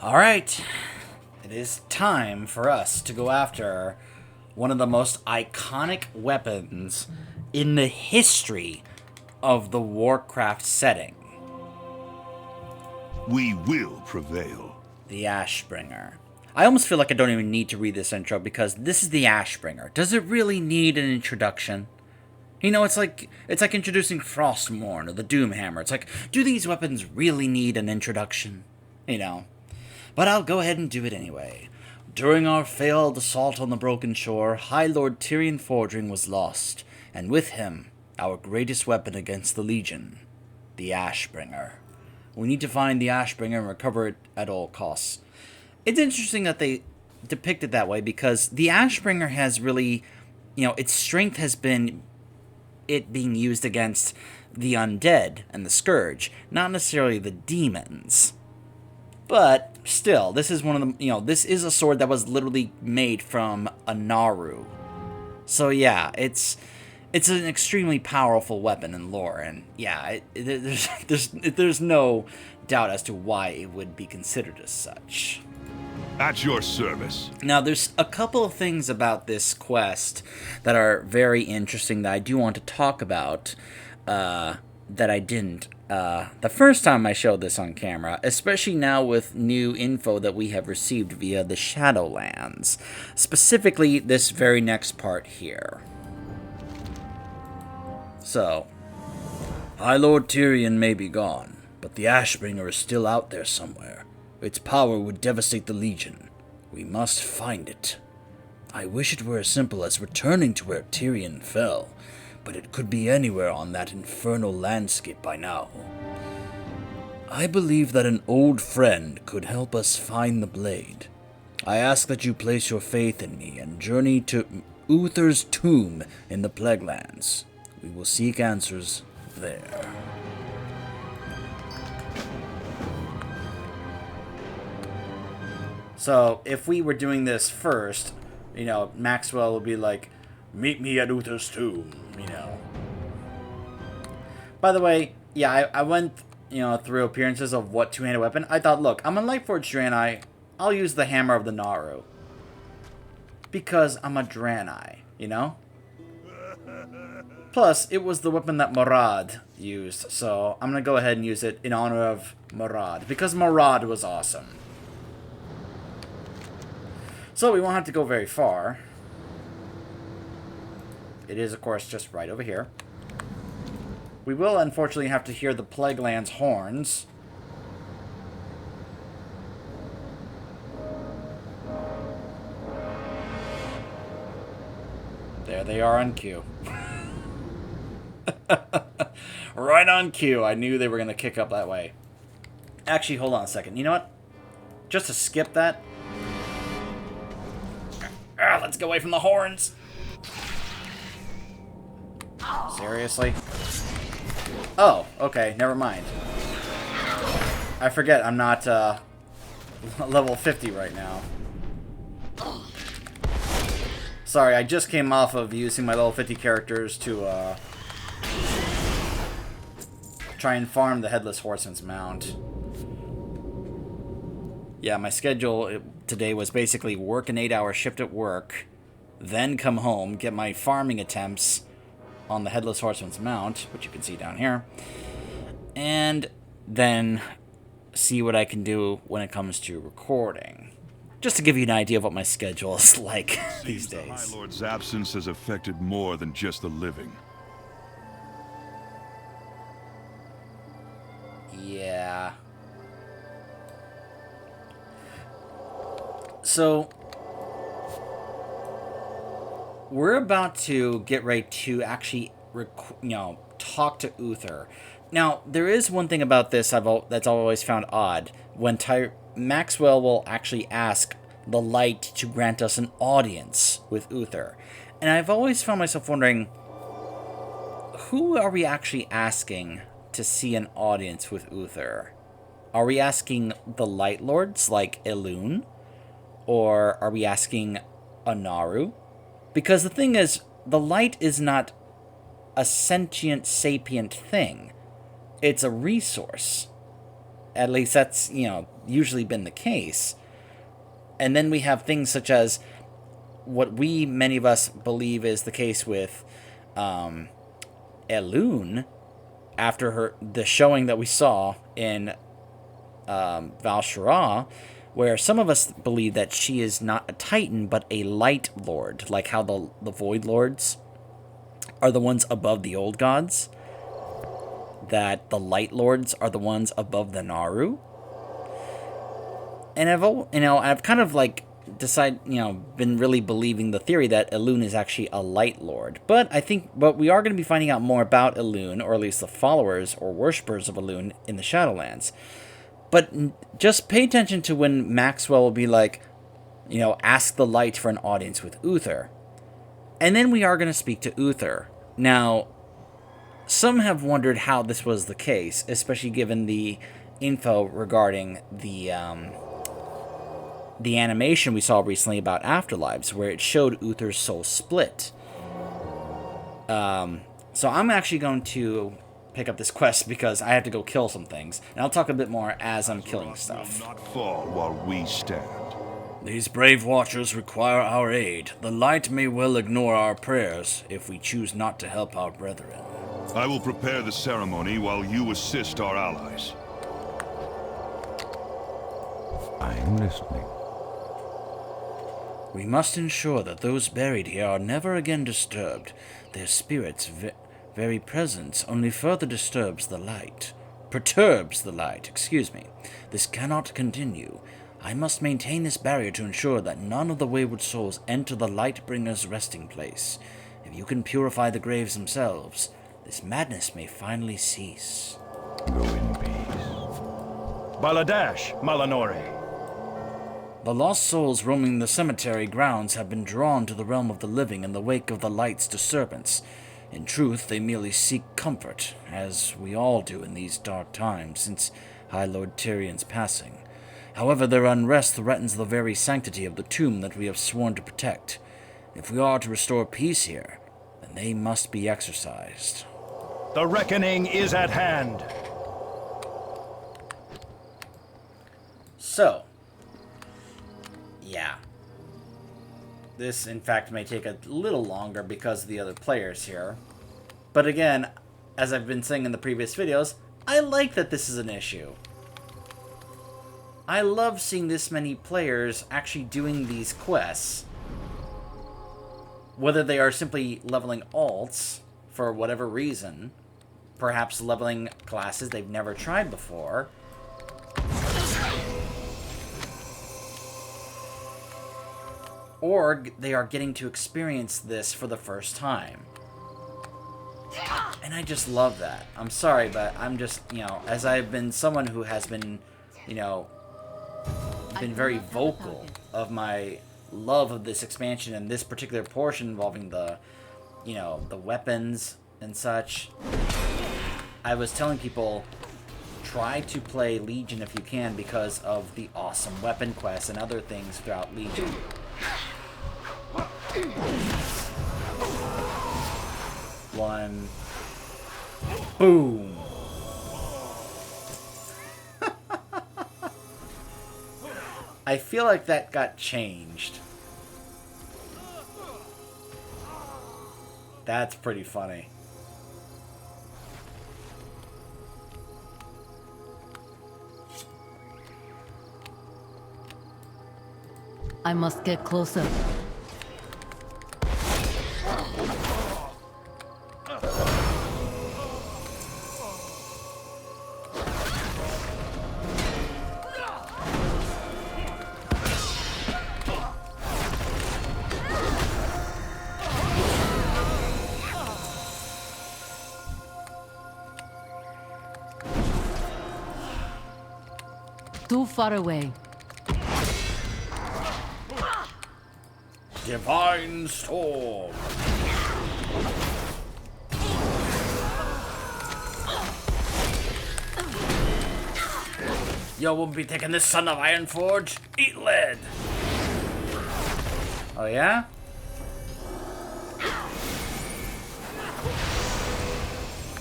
Alright, it is time for us to go after one of the most iconic weapons in the history of the Warcraft setting. We will prevail. The Ashbringer. I almost feel like I don't even need to read this intro because this is the Ashbringer. Does it really need an introduction? You know, it's like introducing Frostmourne or the Doomhammer. It's like, do these weapons really need an introduction? You know. But I'll go ahead and do it anyway. During our failed assault on the Broken Shore, High Lord Tyrion Fordring was lost, and with him, our greatest weapon against the Legion, the Ashbringer. We need to find the Ashbringer and recover it at all costs. It's interesting that they depict it that way, because the Ashbringer has really, its strength has been it being used against the undead and the Scourge, not necessarily the demons. But still, this is one of the, this is a sword that was literally made from a Naru. So yeah, it's an extremely powerful weapon in lore, and yeah, there's no doubt as to why it would be considered as such. At your service. Now, there's a couple of things about this quest that are very interesting that I do want to talk about, that I didn't the first time I showed this on camera, especially now with new info that we have received via the Shadowlands. Specifically, this very next part here. So, High Lord Tyrion may be gone, but the Ashbringer is still out there somewhere. Its power would devastate the Legion. We must find it. I wish it were as simple as returning to where Tyrion fell, but it could be anywhere on that infernal landscape by now. I believe that an old friend could help us find the blade. I ask that you place your faith in me and journey to Uther's tomb in the Plaguelands. We will seek answers there. So, if we were doing this first, Maxwell would be like, meet me at Uther's tomb, By the way, yeah, I went, through appearances of what two-handed weapon. I thought, look, I'm a Lightforged Draenei. I'll use the Hammer of the Naru. Because I'm a Draenei, Plus, it was the weapon that Murad used, so I'm going to go ahead and use it in honor of Murad. Because Murad was awesome. So we won't have to go very far. It is, of course, just right over here. We will, unfortunately, have to hear the Plaguelands horns. There they are on cue. Right on cue. I knew they were going to kick up that way. Actually, hold on a second. You know what? Just to skip that. Let's get away from the horns. Seriously? Oh, okay, never mind. I forget I'm not level 50 right now. Sorry, I just came off of using my level 50 characters to try and farm the Headless Horseman's mount. Yeah, my schedule today was basically work an 8-hour shift at work, then come home, get my farming attempts on the Headless Horseman's mount, which you can see down here, and then see what I can do when it comes to recording. Just to give you an idea of what my schedule is like these days. The High Lord's absence has affected more than just the living. Yeah. So, we're about to get ready to actually, talk to Uther. Now, there is one thing about this that's always found odd. When Maxwell will actually ask the Light to grant us an audience with Uther. And I've always found myself wondering, who are we actually asking to see an audience with Uther? Are we asking the Light Lords, like Elune? Or are we asking a Naru? Because the thing is, the light is not a sentient, sapient thing. It's a resource. At least that's, usually been the case. And then we have things such as what many of us believe is the case with Elune, after the showing that we saw in Val'Sharah, where some of us believe that she is not a Titan, but a Light Lord, like how the Void Lords are the ones above the old gods, that the Light Lords are the ones above the Naru. And I've kind of like been really believing the theory that Elune is actually a Light Lord. But we are going to be finding out more about Elune, or at least the followers or worshippers of Elune in the Shadowlands. But just pay attention to when Maxwell will be like, ask the Light for an audience with Uther. And then we are going to speak to Uther. Now, some have wondered how this was the case, especially given the info regarding the animation we saw recently about Afterlives, where it showed Uther's soul split. So I'm actually going to pick up this quest because I have to go kill some things, and I'll talk a bit more as I'm killing stuff. Will not fall while we stand. These brave watchers require our aid. The Light may well ignore our prayers if we choose not to help our brethren. I will prepare the ceremony while you assist our allies. I'm listening. We must ensure that those buried here are never again disturbed. Their spirits' very presence only further disturbs the light. Perturbs the light, excuse me. This cannot continue. I must maintain this barrier to ensure that none of the wayward souls enter the Lightbringer's resting place. If you can purify the graves themselves, this madness may finally cease. Go in peace. Baladash, Malanore. The lost souls roaming the cemetery grounds have been drawn to the realm of the living in the wake of the Light's disturbance. In truth, they merely seek comfort, as we all do in these dark times since High Lord Tyrion's passing. However, their unrest threatens the very sanctity of the tomb that we have sworn to protect. If we are to restore peace here, then they must be exorcised. The reckoning is at hand. So, yeah. This, in fact, may take a little longer because of the other players here. But again, as I've been saying in the previous videos, I like that this is an issue. I love seeing this many players actually doing these quests. Whether they are simply leveling alts for whatever reason, perhaps leveling classes they've never tried before, or they are getting to experience this for the first time. And I just love that. I'm sorry, but I'm just, as I've been someone who has been, been very vocal of my love of this expansion and this particular portion involving the, the weapons and such. I was telling people, try to play Legion if you can because of the awesome weapon quests and other things throughout Legion. One. Boom. I feel like that got changed. That's pretty funny. I must get closer. Too far away. Divine Storm! You won't be taking this, son of Ironforge. Eat lead! Oh yeah?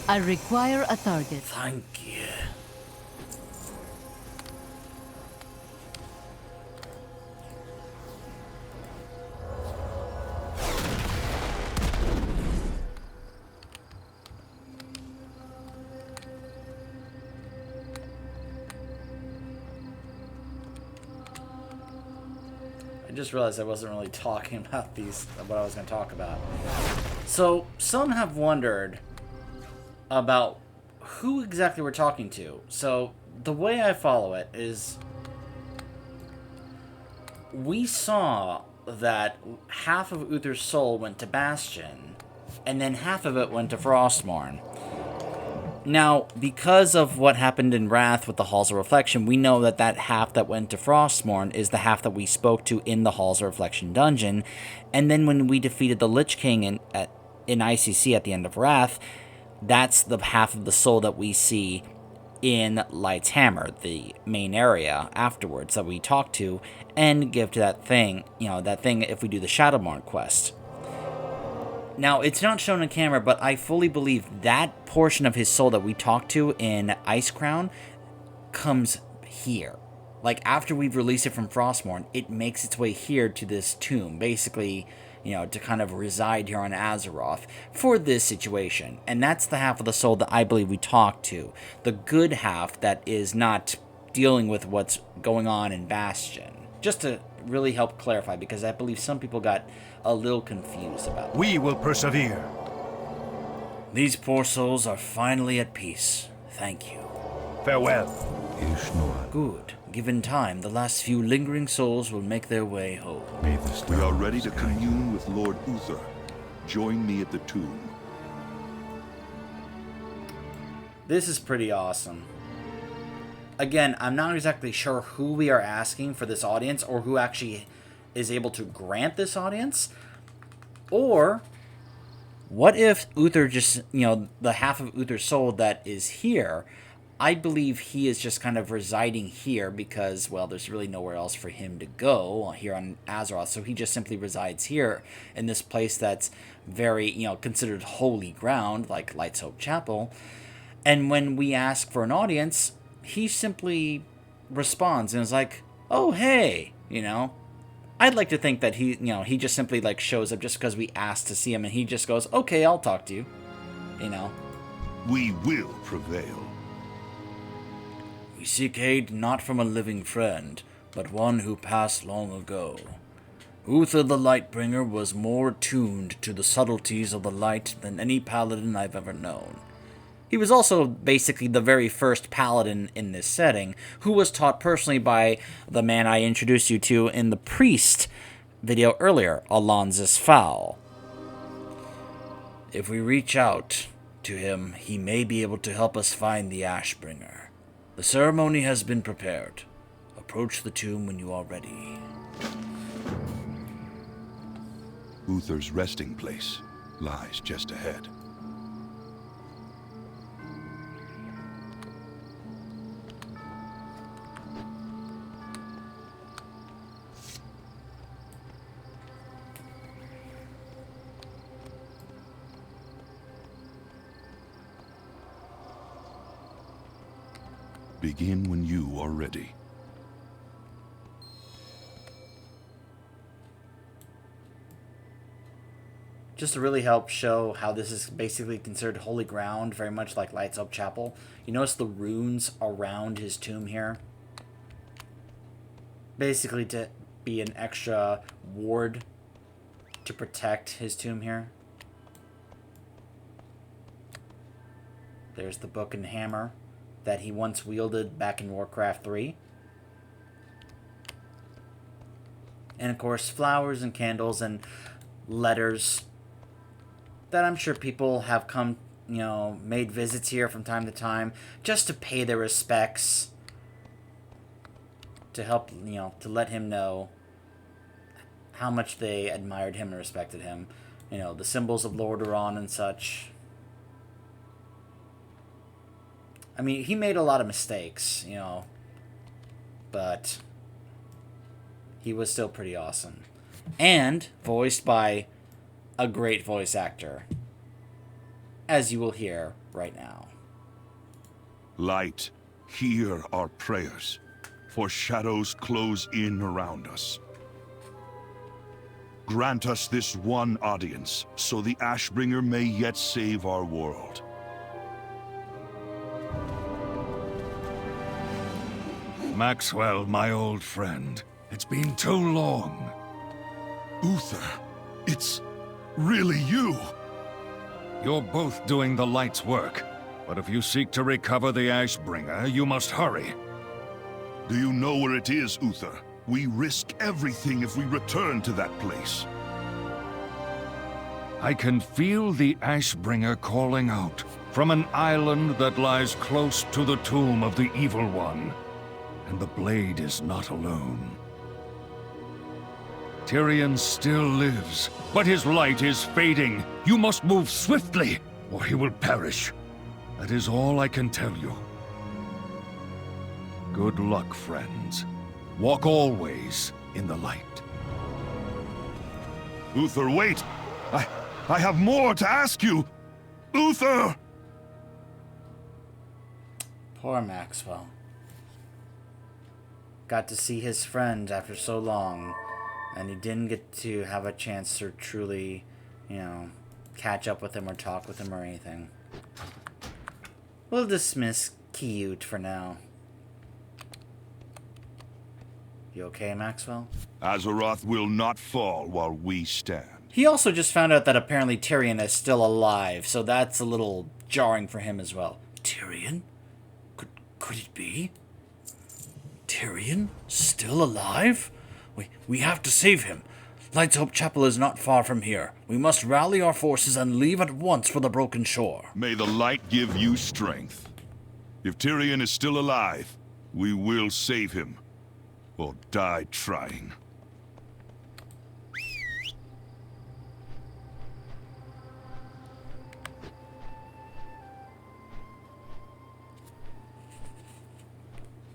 I require a target. Thank you. just realized I wasn't really talking about what I was going to talk about. So, some have wondered about who exactly we're talking to. So, the way I follow it is, we saw that half of Uther's soul went to Bastion, and then half of it went to Frostmourne. Now, because of what happened in Wrath with the Halls of Reflection, we know that that half that went to Frostmourne is the half that we spoke to in the Halls of Reflection dungeon. And then when we defeated the Lich King in ICC at the end of Wrath, that's the half of the soul that we see in Light's Hammer, the main area afterwards that we talk to and give to that thing, if we do the Shadowmourne quest. Now, it's not shown on camera, but I fully believe that portion of his soul that we talked to in Icecrown comes here. Like, after we've released it from Frostmourne, it makes its way here to this tomb, basically, to kind of reside here on Azeroth for this situation. And that's the half of the soul that I believe we talked to. The good half that is not dealing with what's going on in Bastion. Just to really help clarify, because I believe some people got a little confused about that. We will persevere. These poor souls are finally at peace. Thank you. Farewell. Ishnua, Good. Given time, the last few lingering souls will make their way home. may the We stars are ready to guide commune with Lord Uther. Join me at the tomb. This is pretty awesome. Again, I'm not exactly sure who we are asking for this audience, or who actually is able to grant this audience. Or, what if Uther just, the half of Uther's soul that is here, I believe he is just kind of residing here because, well, there's really nowhere else for him to go here on Azeroth, so he just simply resides here in this place that's very, considered holy ground, like Light's Hope Chapel. And when we ask for an audience, he simply responds and is like, oh, hey, I'd like to think that he just simply, shows up just because we asked to see him, and he just goes, okay, I'll talk to you, We will prevail. We seek aid not from a living friend, but one who passed long ago. Uther the Lightbringer was more attuned to the subtleties of the light than any paladin I've ever known. He was also basically the very first paladin in this setting, who was taught personally by the man I introduced you to in the priest video earlier, Alonzus Fowl. If we reach out to him, he may be able to help us find the Ashbringer. The ceremony has been prepared. Approach the tomb when you are ready. Uther's resting place lies just ahead. Begin when you are ready. Just to really help show how this is basically considered holy ground, very much like Light's Hope Chapel. You notice the runes around his tomb here? Basically to be an extra ward to protect his tomb here. There's the book and hammer that he once wielded back in Warcraft 3. And of course, flowers and candles and letters that I'm sure people have come, made visits here from time to time just to pay their respects, to help, to let him know how much they admired him and respected him. The symbols of Lordaeron and such. I mean, he made a lot of mistakes, but he was still pretty awesome. And voiced by a great voice actor, as you will hear right now. Light, hear our prayers, for shadows close in around us. Grant us this one audience, so the Ashbringer may yet save our world. Maxwell, my old friend, it's been too long. Uther, it's really you. You're both doing the light's work, but if you seek to recover the Ashbringer, you must hurry. Do you know where it is, Uther? We risk everything if we return to that place. I can feel the Ashbringer calling out from an island that lies close to the tomb of the Evil One. And the blade is not alone. Tyrion still lives, but his light is fading. You must move swiftly, or he will perish. That is all I can tell you. Good luck, friends. Walk always in the light. Uther, wait! I have more to ask you! Uther! Poor Maxwell. Got to see his friend after so long, and he didn't get to have a chance to truly, catch up with him or talk with him or anything. We'll dismiss Kiyut for now. You okay, Maxwell? Azeroth will not fall while we stand. He also just found out that apparently Tyrion is still alive, so that's a little jarring for him as well. Tyrion? Could it be? Tyrion? Still alive? We have to save him. Light's Hope Chapel is not far from here. We must rally our forces and leave at once for the Broken Shore. May the light give you strength. If Tyrion is still alive, we will save him. Or die trying.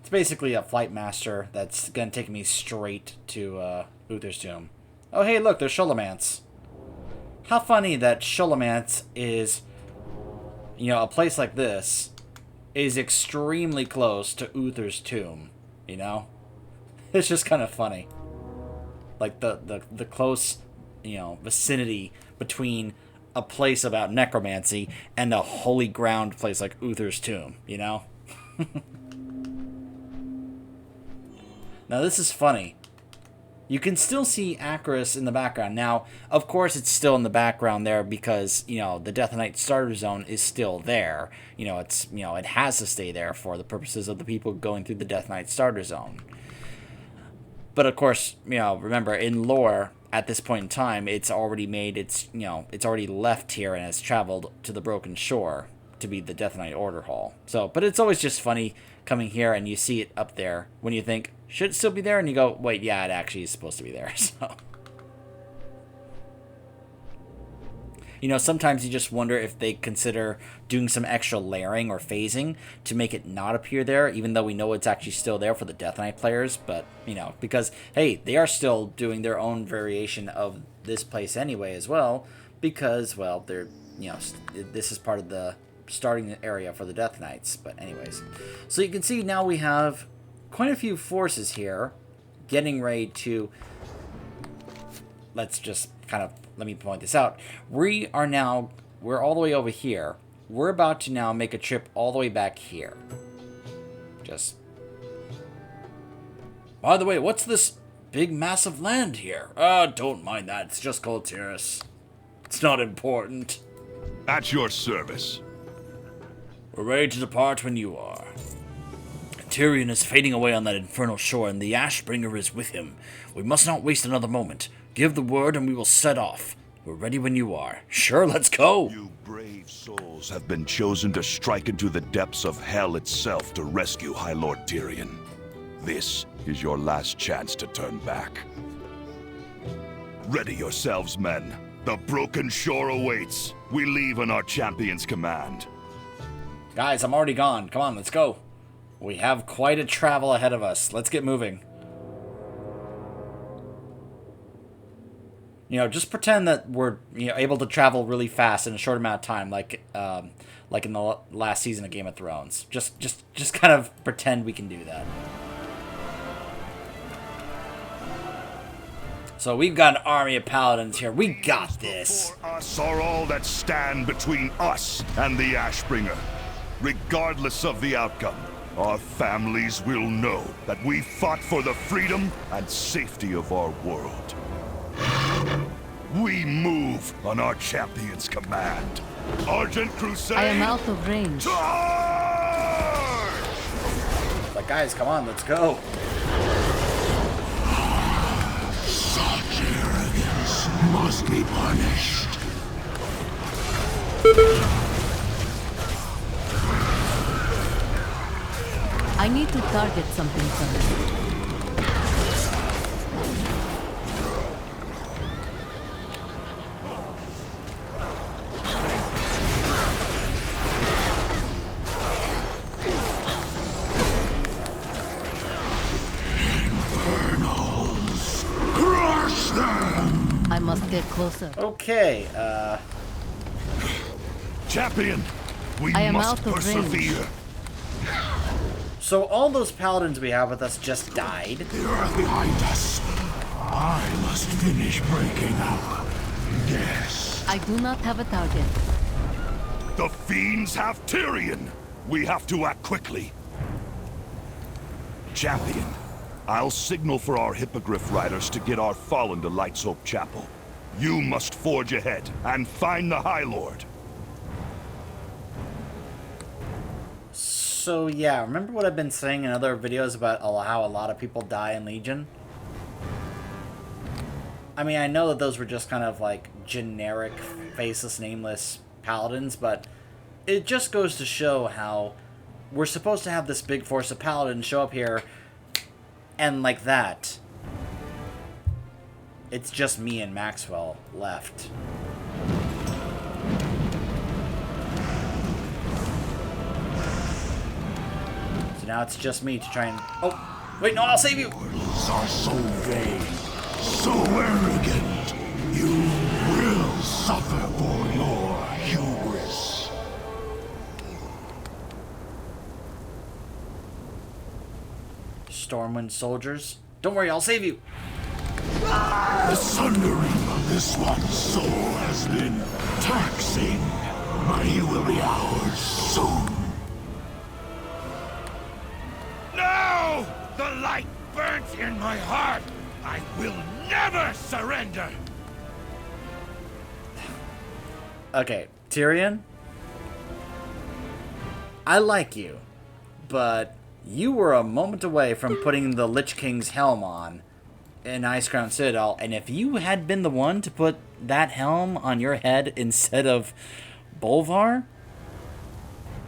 It's basically a flight master that's gonna take me straight to Uther's tomb. Oh hey, look, there's Sholomance. How funny that Sholomance is, a place like this is extremely close to Uther's tomb, It's just kind of funny. Like the close, vicinity between a place about necromancy and a holy ground place like Uther's tomb, Now this is funny. You can still see Acheris in the background. Now, of course it's still in the background there because, the Death Knight starter zone is still there. It has to stay there for the purposes of the people going through the Death Knight starter zone. But of course, remember, in lore, at this point in time, it's already left here and has traveled to the Broken Shore to be the Death Knight Order Hall. But it's always just funny coming here and you see it up there when you think, should it still be there? And you go, wait, yeah, it actually is supposed to be there, sometimes you just wonder if they consider doing some extra layering or phasing to make it not appear there, even though we know it's actually still there for the Death Knight players. But, because, hey, they are still doing their own variation of this place anyway as well, because, well, they're, this is part of the starting area for the Death Knights. But anyways, so you can see now we have quite a few forces here getting ready to, let me point this out. We're all the way over here. We're about to now make a trip all the way back here. By the way, what's this big mass of land here? Don't mind that. It's just called Tyrus. It's not important. At your service. We're ready to depart when you are. Tyrion is fading away on that infernal shore, and the Ashbringer is with him. We must not waste another moment. Give the word, and we will set off. We're ready when you are. Sure, let's go! You brave souls have been chosen to strike into the depths of hell itself to rescue High Lord Tyrion. This is your last chance to turn back. Ready yourselves, men. The Broken Shore awaits. We leave on our champion's command. Guys, I'm already gone. Come on, let's go. We have quite a travel ahead of us. Let's get moving. Just pretend that we're able to travel really fast in a short amount of time, like in the last season of Game of Thrones. Just kind of pretend we can do that. So we've got an army of paladins here. We got this. For us are all that stand between us and the Ashbringer. Regardless of the outcome, our families will know that we fought for the freedom and safety of our world. We move on our champion's command. Argent Crusade! I am out of range. Charge! But guys, come on, let's go. Such arrogance must be punished. I need to target something first. I must get closer. Okay, Champion, we I am must out of persevere. range. so all those paladins we have with us just died. The earth behind us. I must finish breaking up. Yes. I do not have a target. The fiends have Tyrion. We have to act quickly. Champion, I'll signal for our Hippogriff riders to get our fallen to Light's Hope Chapel. You must forge ahead and find the High Lord. So yeah, remember what I've been saying in other videos about how a lot of people die in Legion? I mean, I know that those were just kind of like generic, faceless, nameless paladins, but it just goes to show how we're supposed to have this big force of paladins show up here, and like that, it's just me and Maxwell left. So now it's just me to try and... Oh! Wait, no, I'll save you! Mortals are so vain, so arrogant. You will suffer for your hubris. Stormwind soldiers. Don't worry, I'll save you! The sundering of this one's soul has been taxing, but he will be ours soon. No! The light burns in my heart! I will never surrender! Okay, Tyrion? I like you, but you were a moment away from putting the Lich King's helm on in Icecrown Citadel, and if you had been the one to put that helm on your head instead of Bolvar,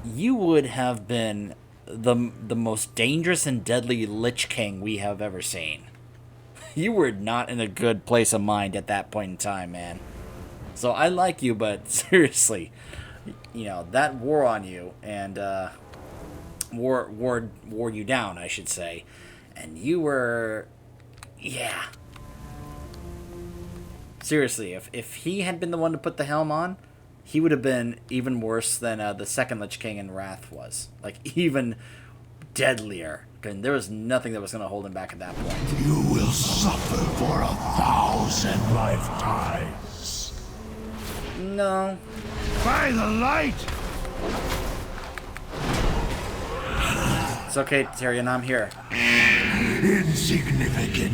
you would have been the most dangerous and deadly Lich King we have ever seen. You were not in a good place of mind at that point in time, man. So I like you, but seriously, you know, that wore on you, and wore you down, I should say. And you were... yeah. Seriously, if he had been the one to put the helm on, he would have been even worse than the second Lich King in Wrath was. Like, even deadlier. And there was nothing that was going to hold him back at that point. You will suffer for 1,000 lifetimes. No. By the light! It's okay, Tyrion, I'm here. Insignificant.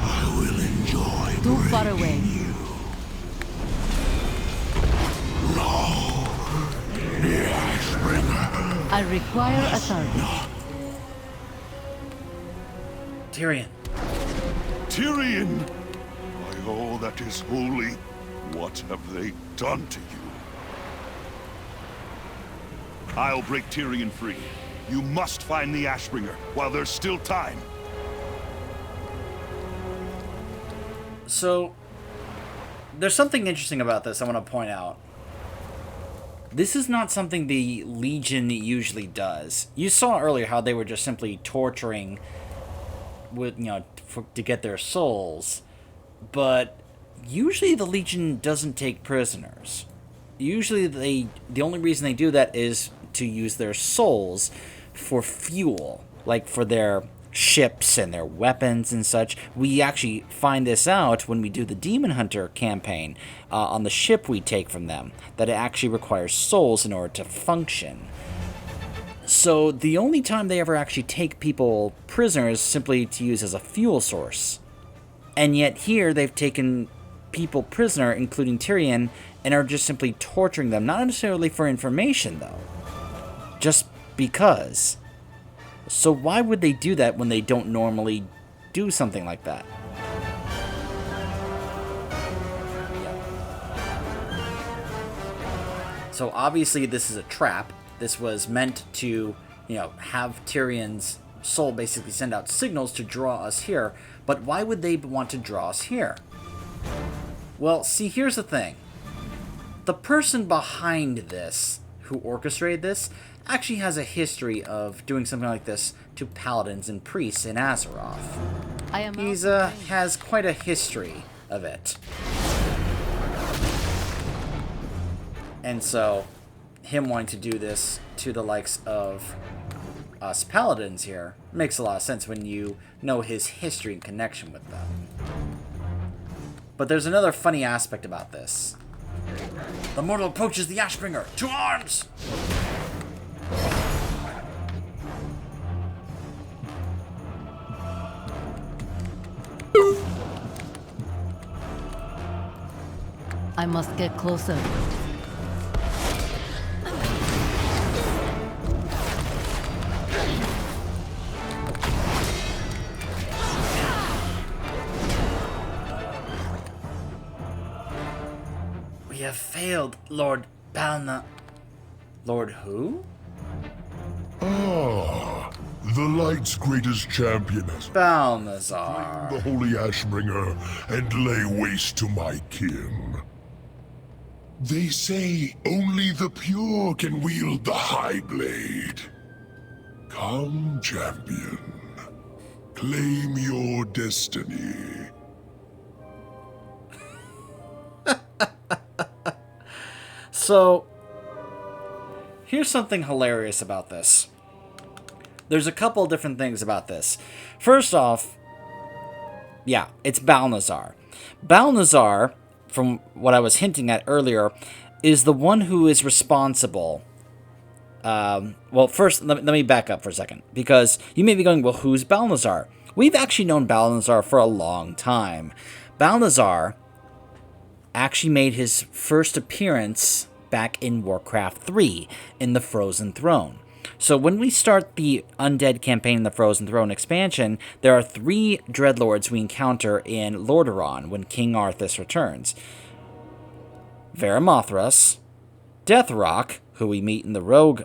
I will enjoy Too far away. you. No. The Ashbringer. I require a target. Tyrion. Tyrion! By all that is holy, what have they done to you? I'll break Tyrion free. You must find the Ashbringer while there's still time. So, there's something interesting about this I want to point out. This is not something the Legion usually does. You saw earlier how they were just simply torturing with, you know, to get their souls, but usually the Legion doesn't take prisoners. Usually the only reason they do that is to use their souls for fuel, like for their ships and their weapons and such. We actually find this out when we do the Demon Hunter campaign on the ship we take from them, that it actually requires souls in order to function. So the only time they ever actually take people prisoners is simply to use as a fuel source. And yet here they've taken people prisoner, including Tyrion, and are just simply torturing them, not necessarily for information, though. Just because. So why would they do that when they don't normally do something like that? So obviously this is a trap. This was meant to, have Tyrion's soul basically send out signals to draw us here. But why would they want to draw us here? Well, see, here's the thing. The person behind this, who orchestrated this, actually has a history of doing something like this to paladins and priests in Azeroth. He's has quite a history of it. And so, him wanting to do this to the likes of us paladins here makes a lot of sense when you know his history and connection with them. But there's another funny aspect about this. The mortal approaches the Ashbringer. To arms! I must get closer. We have failed, Lord Balna. Lord who? Ah, the Light's greatest champion has Balnazar. the Holy Ashbringer and lay waste to my kin. They say only the pure can wield the High Blade. Come, champion. Claim your destiny. So, here's something hilarious about this. There's a couple different things about this. First off, yeah, it's Balnazar. Balnazar, from what I was hinting at earlier, is the one who is responsible. Well, first, let me back up for a second, because you may be going, well, who's Balnazar? We've actually known Balnazar for a long time. Balnazar actually made his first appearance back in Warcraft 3, in the Frozen Throne. So when we start the Undead campaign in the Frozen Throne expansion, there are 3 Dreadlords we encounter in Lordaeron when King Arthas returns. Varamothras, Deathrock, who we meet in the Rogue,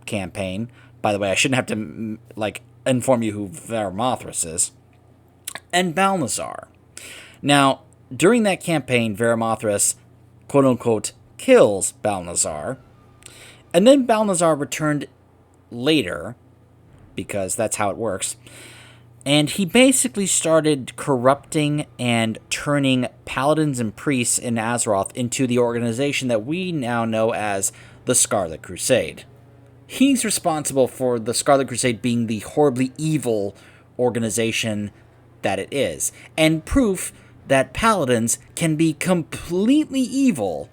campaign. By the way, I shouldn't have to, inform you who Varamothras is. And Balnazar. Now, during that campaign, Varamothras, quote-unquote, kills Balnazar. And then Balnazar returned later, because that's how it works. And he basically started corrupting and turning paladins and priests in Azeroth into the organization that we now know as the Scarlet Crusade. He's responsible for the Scarlet Crusade being the horribly evil organization that it is. And proof that paladins can be completely evil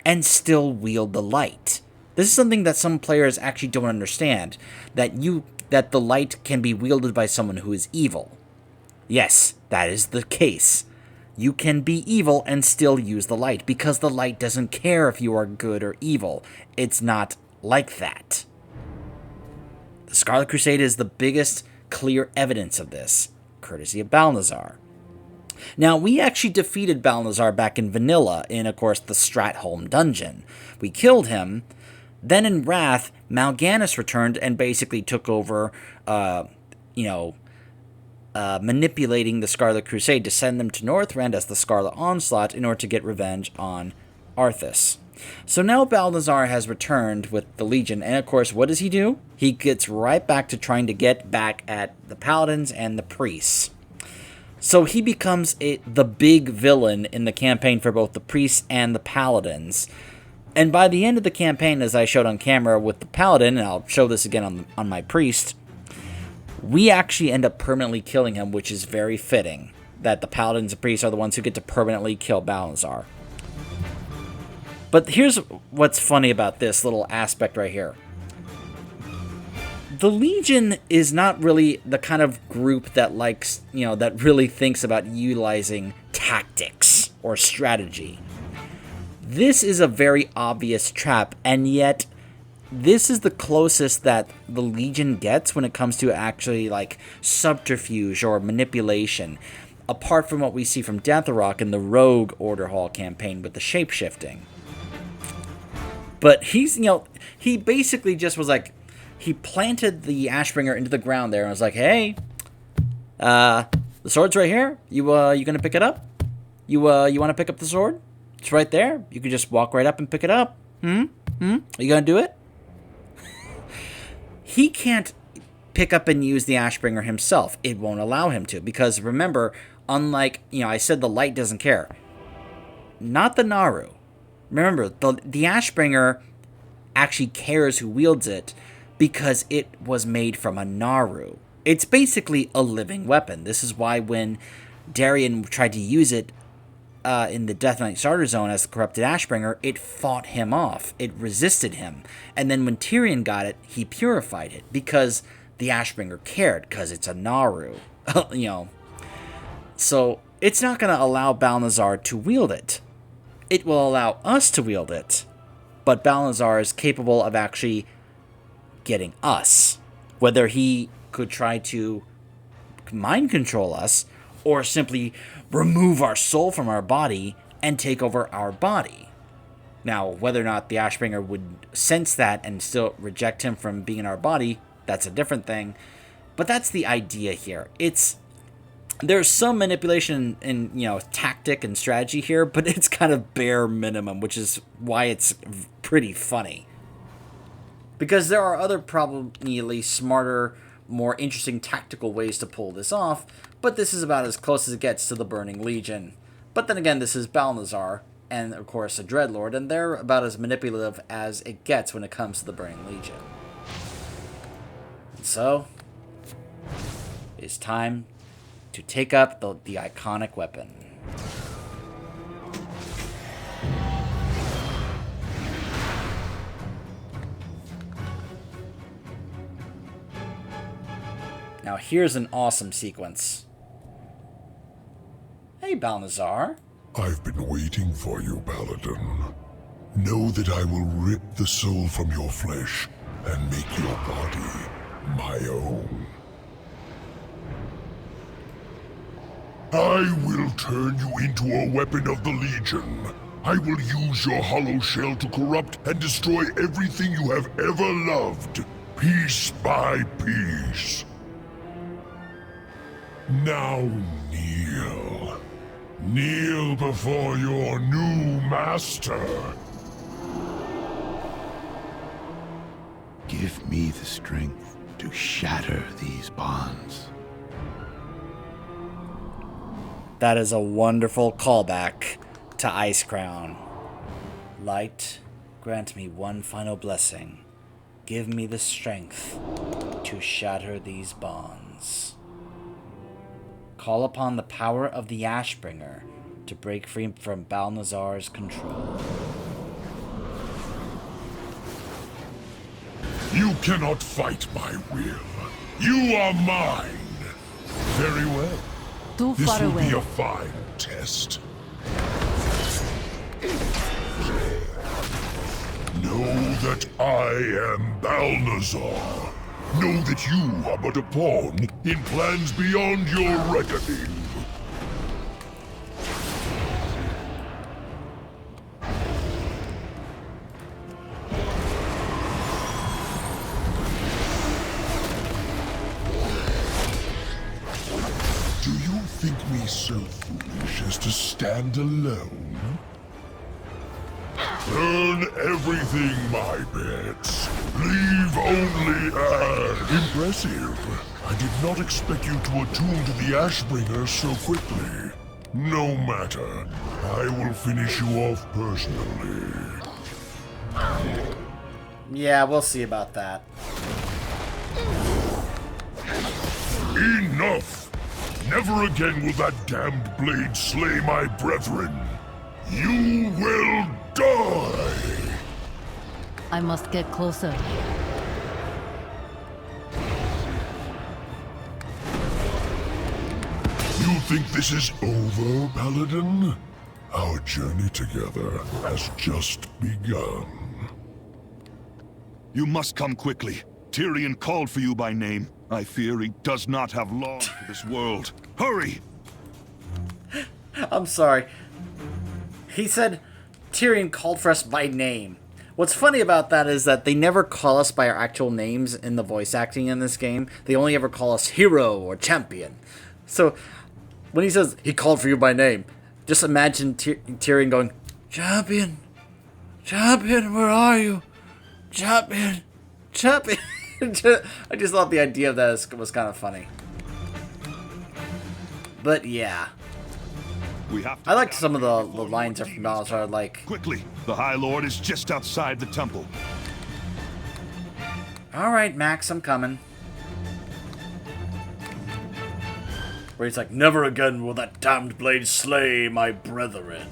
and still wield the light. This is something that some players actually don't understand, that the light can be wielded by someone who is evil. Yes, that is the case. You can be evil and still use the light, because the light doesn't care if you are good or evil. It's not like that. The Scarlet Crusade is the biggest clear evidence of this, courtesy of Balnazar. Now, we actually defeated Balnazar back in Vanilla in, of course, the Stratholme dungeon. We killed him. Then in Wrath, Mal'Ganis returned and basically took over, manipulating the Scarlet Crusade to send them to Northrend as the Scarlet Onslaught in order to get revenge on Arthas. So now Balnazar has returned with the Legion, and of course, what does he do? He gets right back to trying to get back at the Paladins and the Priests. So he becomes the big villain in the campaign for both the Priests and the Paladins. And by the end of the campaign, as I showed on camera with the Paladin, and I'll show this again on my Priest, we actually end up permanently killing him, which is very fitting, that the Paladins and Priests are the ones who get to permanently kill Balnazar. But here's what's funny about this little aspect right here. The Legion is not really the kind of group that likes, that really thinks about utilizing tactics or strategy. This is a very obvious trap, and yet this is the closest that the Legion gets when it comes to actually like subterfuge or manipulation, apart from what we see from Deathrock in the Rogue Order Hall campaign with the shapeshifting. But he's, he basically just was like, he planted the Ashbringer into the ground there and was like, hey, the sword's right here. You gonna pick it up? You want to pick up the sword? It's right there. You can just walk right up and pick it up. Are you gonna do it? He can't pick up and use the Ashbringer himself. It won't allow him to, because remember, unlike, I said the light doesn't care. Not the Naru. Remember, the Ashbringer actually cares who wields it because it was made from a Naru. It's basically a living weapon. This is why when Darien tried to use it in the Death Knight Starter Zone as the corrupted Ashbringer, it fought him off. It resisted him. And then when Tyrion got it, he purified it because the Ashbringer cared, because it's a Naru. So it's not going to allow Balnazzar to wield it. It will allow us to wield it. But Balnazzar is capable of actually getting us. Whether he could try to mind control us, or simply remove our soul from our body and take over our body. Now, whether or not the Ashbringer would sense that and still reject him from being in our body, that's a different thing. But that's the idea here. There's some manipulation in, tactic and strategy here, but it's kind of bare minimum, which is why it's pretty funny. Because there are other probably smarter, more interesting tactical ways to pull this off, but this is about as close as it gets to the Burning Legion. But then again, this is Balnazzar, and of course a Dreadlord, and they're about as manipulative as it gets when it comes to the Burning Legion. And so, it's time to take up the iconic weapon. Now here's an awesome sequence. Hey, Balnazzar. I've been waiting for you, Paladin. Know that I will rip the soul from your flesh and make your body my own. I will turn you into a weapon of the Legion. I will use your hollow shell to corrupt and destroy everything you have ever loved, piece by piece. Now kneel. Kneel before your new master. Give me the strength to shatter these bonds. That is a wonderful callback to Icecrown. Light, grant me one final blessing. Give me the strength to shatter these bonds. Call upon the power of the Ashbringer to break free from Balnazzar's control. You cannot fight my will. You are mine. Very well. Too This far will away. be a fine test. Know that I am Balnazzar. Know that you are but a pawn in plans beyond your reckoning. Do you think me so foolish as to stand alone? Burn everything, my pets. Leave only impressive. I did not expect you to attune to the Ashbringer so quickly. No matter. I will finish you off personally. Yeah, we'll see about that. Enough! Never again will that damned blade slay my brethren. You will die! I must get closer. You think this is over, Paladin? Our journey together has just begun. You must come quickly. Tyrion called for you by name. I fear he does not have long for this world. Hurry! I'm sorry. He said Tyrion called for us by name. What's funny about that is that they never call us by our actual names in the voice acting in this game. They only ever call us hero or champion. So when he says he called for you by name, just imagine Tyrion going, Champion! Champion, where are you? Champion! Champion! I just thought the idea of that was kind of funny. But yeah. I liked some of the lines from Balazar, like... Quickly! The High Lord is just outside the temple. Alright, Max, I'm coming. Where he's like, never again will that damned blade slay my brethren.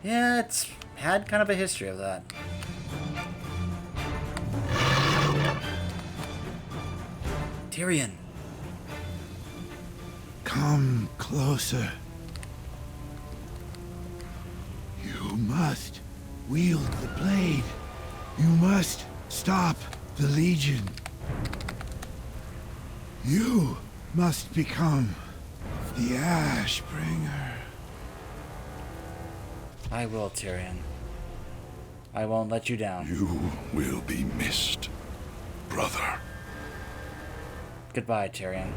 Yeah, it's had kind of a history of that. Tyrion. Come closer. You must wield the blade. You must stop the Legion. You must become the Ashbringer. I will, Tyrion. I won't let you down. You will be missed, brother. Goodbye, Tyrion.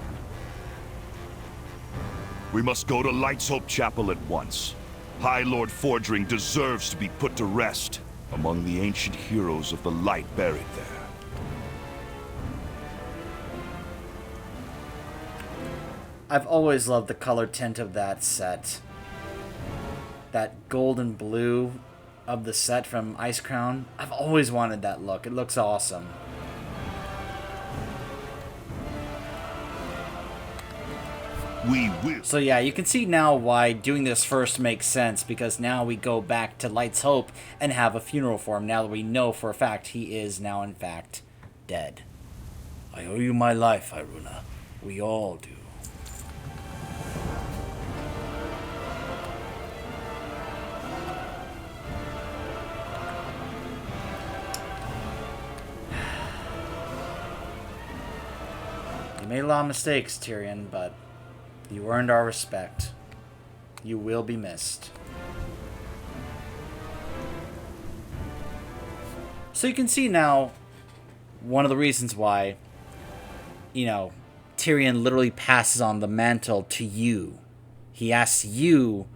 We must go to Light's Hope Chapel at once. High Lord Fordring deserves to be put to rest among the ancient heroes of the light buried there. I've always loved the color tint of that set. That golden blue of the set from Ice Crown. I've always wanted that look. It looks awesome. We will. So yeah, you can see now why doing this first makes sense, because now we go back to Light's Hope and have a funeral for him, now that we know for a fact he is now in fact dead. I owe you my life, Iruna. We all do. You made a lot of mistakes, Tyrion, but you earned our respect. You will be missed. So you can see now one of the reasons why, you know, Tyrion literally passes on the mantle to you. He asks you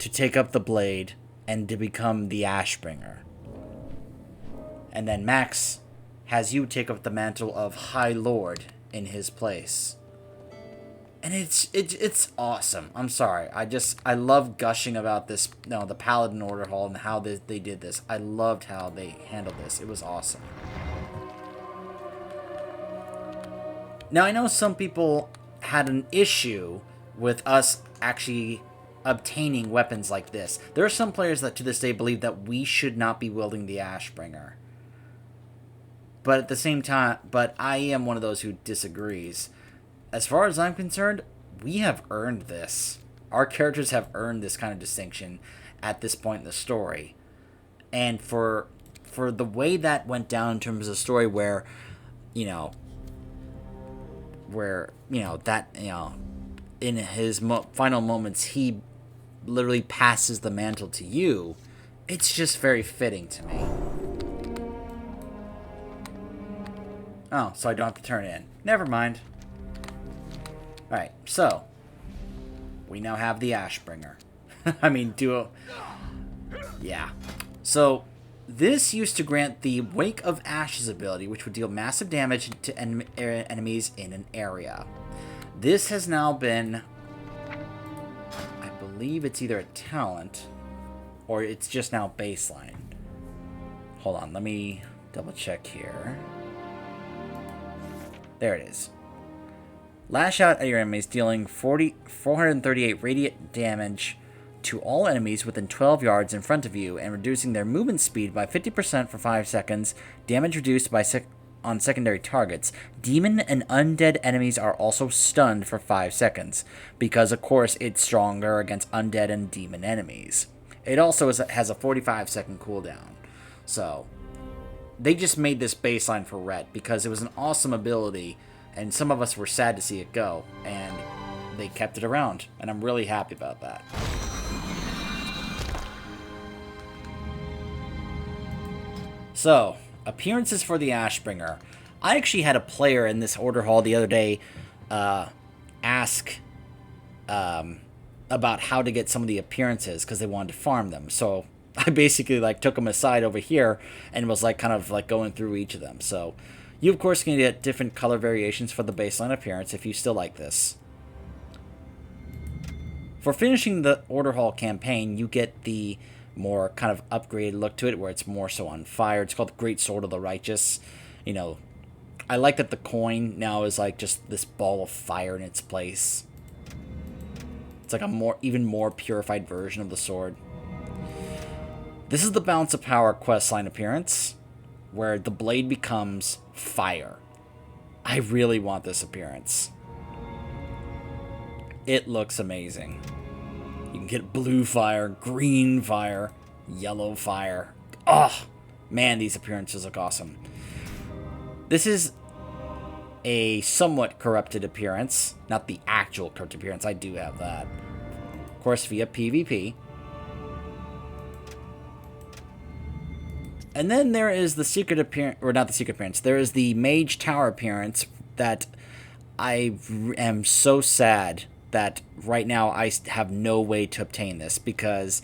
to take up the blade and to become the Ashbringer. And then Max has you take up the mantle of High Lord in his place. And it's awesome. I'm sorry. I love gushing about this, the Paladin Order Hall and how they did this. I loved how they handled this. It was awesome. Now, I know some people had an issue with us actually obtaining weapons like this. There are some players that to this day believe that we should not be wielding the Ashbringer. But at the same time, I am one of those who disagrees. As far as I'm concerned, we have earned this. Our characters have earned this kind of distinction at this point in the story. And for the way that went down in terms of the story where, in his final moments, he literally passes the mantle to you, it's just very fitting to me. Oh, so I don't have to turn in. Never mind. Alright, so we now have the Ashbringer. I mean, duo. Yeah. So, this used to grant the Wake of Ashes ability, which would deal massive damage to enemies in an area. This has now been, I believe it's either a talent, or it's just now baseline. Hold on, let me double check here. There it is. Lash out at your enemies, dealing 438 radiant damage to all enemies within 12 yards in front of you, and reducing their movement speed by 50% for 5 seconds, damage reduced by on secondary targets, demon and undead enemies are also stunned for 5 seconds, because of course it's stronger against undead and demon enemies. It also has a 45-second cooldown. So, they just made this baseline for Ret because it was an awesome ability, and some of us were sad to see it go, and they kept it around, and I'm really happy about that. So, appearances for the Ashbringer. I actually had a player in this order hall the other day ask about how to get some of the appearances because they wanted to farm them. So I basically took them aside over here and was kind of going through each of them. So you of course can get different color variations for the baseline appearance if you still like this. For finishing the order hall campaign, you get the more kind of upgraded look to it, where it's more so on fire. It's called the Great Sword of the Righteous. You know, I like that the coin now is just this ball of fire in its place. It's like a even more purified version of the sword. This is the Balance of Power questline appearance, where the blade becomes fire. I really want this appearance. It looks amazing. You can get blue fire, green fire, yellow fire. Oh, man, these appearances look awesome. This is a somewhat corrupted appearance. Not the actual corrupted appearance. I do have that. Of course, via PvP. And then there is the secret appearance, or not the secret appearance. There is the Mage Tower appearance that I am so sad that right now I have no way to obtain this, because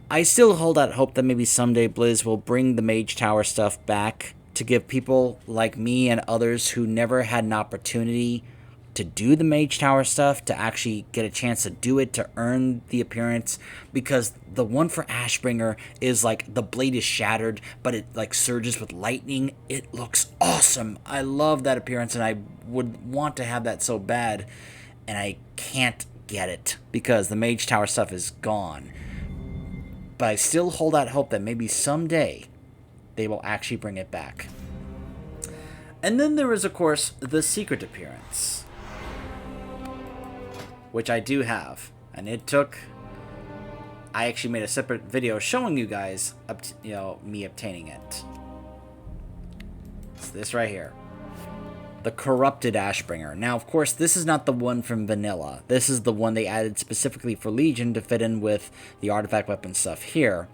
I still hold out hope that maybe someday Blizz will bring the Mage Tower stuff back to give people like me and others who never had an opportunity to do the Mage Tower stuff to actually get a chance to do it, to earn the appearance, because the one for Ashbringer is the blade is shattered, but it surges with lightning. It looks awesome. I love that appearance, and I would want to have that so bad, and I can't get it because the Mage Tower stuff is gone. But I still hold out hope that maybe someday they will actually bring it back. And then there is, of course, the secret appearance, which I do have, and I actually made a separate video showing you guys, me obtaining it. It's this right here. The Corrupted Ashbringer. Now, of course, this is not the one from Vanilla. This is the one they added specifically for Legion to fit in with the artifact weapon stuff here.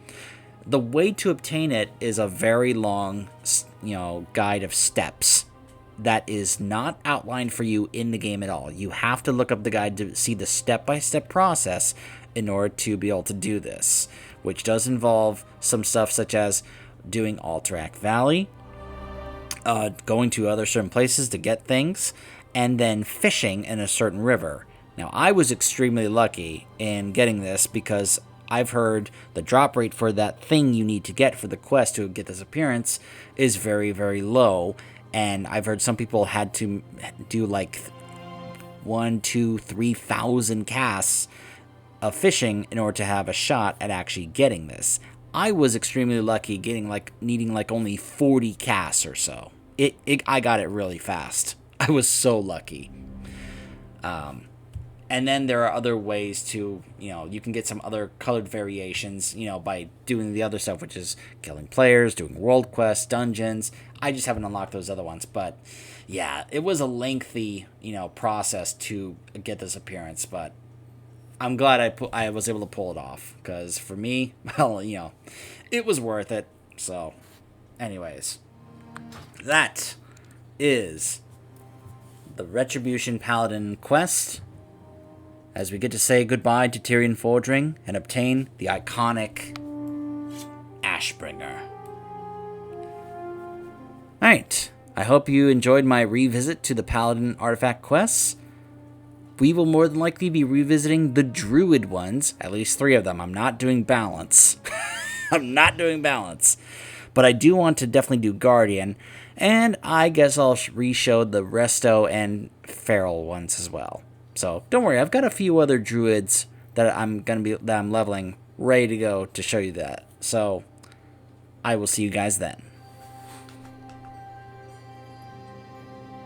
The way to obtain it is a very long, guide of steps that is not outlined for you in the game at all. You have to look up the guide to see the step-by-step process in order to be able to do this, which does involve some stuff such as doing Alterac Valley, going to other certain places to get things, and then fishing in a certain river. Now, I was extremely lucky in getting this because I've heard the drop rate for that thing you need to get for the quest to get this appearance is very, very low, and I've heard some people had to do 1,000, 2,000, 3,000 casts of fishing in order to have a shot at actually getting this. I was extremely lucky getting needing only 40 casts or so. I got it really fast. I was so lucky. And then there are other ways to, you can get some other colored variations, by doing the other stuff, which is killing players, doing world quests, dungeons. I just haven't unlocked those other ones. But yeah, it was a lengthy, process to get this appearance. But I'm glad I was able to pull it off, because for me, well, it was worth it. So, anyways, that is the Retribution Paladin quest, as we get to say goodbye to Tyrian Fordring and obtain the iconic Ashbringer. Alright, I hope you enjoyed my revisit to the Paladin Artifact quests. We will more than likely be revisiting the Druid ones, at least 3 of them. I'm not doing Balance. I'm not doing Balance. But I do want to definitely do Guardian, and I guess I'll re-show the Resto and Feral ones as well. So don't worry, I've got a few other Druids that I'm leveling ready to go to show you that. So I will see you guys then.